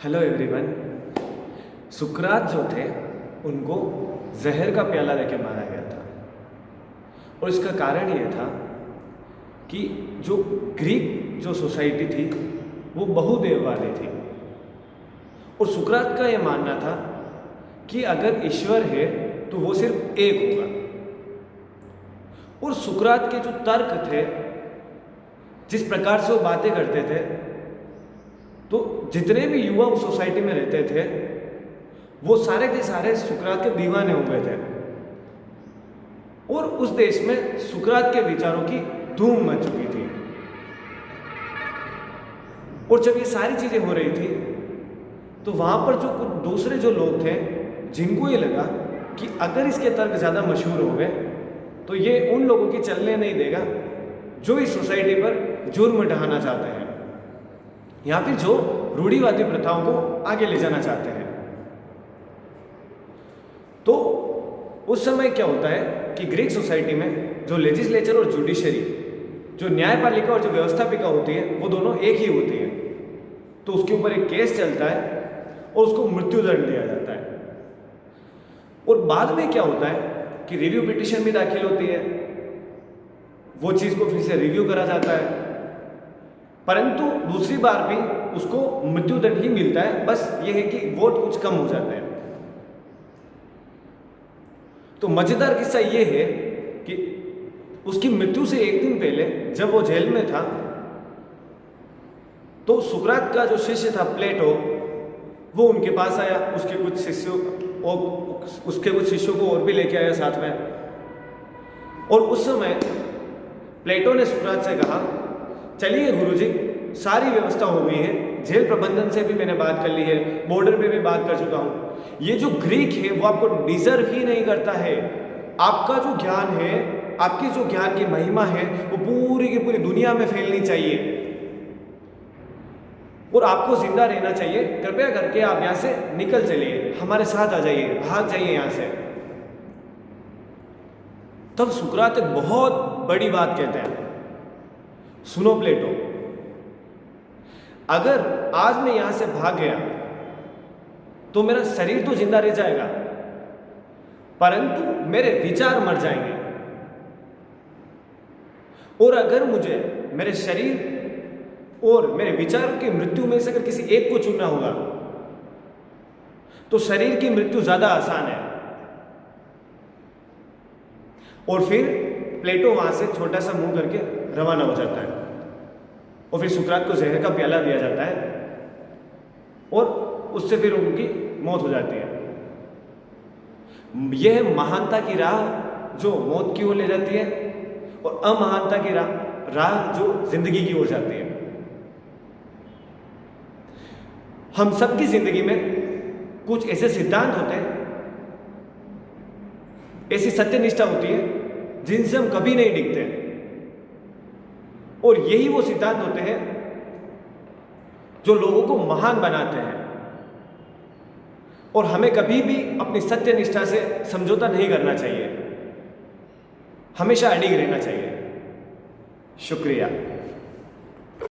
Hello everyone. सुकरात जो थे उनको जहर का प्याला देके मारा गया था और इसका कारण ये था कि जो ग्रीक जो सोसाइटी थी वो बहुदेववादी थी और सुकरात का ये मानना था कि अगर ईश्वर है तो वो सिर्फ एक होगा। और सुकरात के जो तर्क थे, जिस प्रकार से वो बातें करते थे, तो जितने भी युवा उस सोसाइटी में रहते थे वो सारे के सारे सुकरात के दीवाने हो गए थे और उस देश में सुकरात के विचारों की धूम मच चुकी थी। और जब ये सारी चीजें हो रही थी तो वहां पर जो कुछ दूसरे जो लोग थे जिनको ये लगा कि अगर इसके तर्क ज्यादा मशहूर हो गए तो ये उन लोगों की चलने नहीं देगा जो इस सोसाइटी पर जुर्म ढहाना चाहते हैं या फिर जो रूढ़िवादी प्रथाओं को आगे ले जाना चाहते हैं। तो उस समय क्या होता है कि ग्रीक सोसाइटी में जो लेजिस्लेचर और जुडिशरी, जो न्यायपालिका और जो व्यवस्थापिका होती है, वो दोनों एक ही होती है। तो उसके ऊपर एक केस चलता है और उसको मृत्युदंड दिया जाता है। और बाद में क्या होता है कि रिव्यू पिटीशन भी दाखिल होती है, वो चीज को फिर से रिव्यू करा जाता है, परंतु दूसरी बार भी उसको मृत्युदंड ही मिलता है। बस ये है कि वोट कुछ कम हो जाते हैं। तो मजेदार किस्सा ये है कि उसकी मृत्यु से एक दिन पहले जब वो जेल में था तो सुकरात का जो शिष्य था प्लेटो, वो उनके पास आया। उसके कुछ शिष्यों को और भी लेके आया साथ में। और उस समय प्लेटो ने सुकरात से कहा, चलिए गुरुजी, सारी व्यवस्था हो गई है, जेल प्रबंधन से भी मैंने बात कर ली है, बॉर्डर पे भी बात कर चुका हूं। ये जो ग्रीक है वो आपको डिजर्व ही नहीं करता है। आपका जो ज्ञान है, आपके जो ज्ञान की महिमा है, वो पूरी की पूरी दुनिया में फैलनी चाहिए और आपको जिंदा रहना चाहिए। कृपया करके आप यहां से निकल चलिए, हमारे साथ आ जाइए, भाग जाइए यहां से। तब सुकरात एक बहुत बड़ी बात कहते हैं, सुनो प्लेटो, अगर आज मैं यहां से भाग गया तो मेरा शरीर तो जिंदा रह जाएगा, परंतु मेरे विचार मर जाएंगे। और अगर मुझे मेरे शरीर और मेरे विचारों की मृत्यु में से अगर किसी एक को चुनना होगा तो शरीर की मृत्यु ज्यादा आसान है। और फिर प्लेटो वहां से छोटा सा मुंह करके रवाना हो जाता है और फिर सुकरात को जहर का प्याला दिया जाता है और उससे फिर उनकी मौत हो जाती है। यह महानता की राह जो मौत की ओर ले जाती है और अमहानता की राह जो जिंदगी की ओर जाती है। हम सबकी जिंदगी में कुछ ऐसे सिद्धांत होते हैं, ऐसी सत्यनिष्ठा होती है जिनसे हम कभी नहीं डिगते और यही वो सिद्धांत होते हैं जो लोगों को महान बनाते हैं। और हमें कभी भी अपनी सत्यनिष्ठा से समझौता नहीं करना चाहिए, हमेशा अडिग रहना चाहिए। शुक्रिया।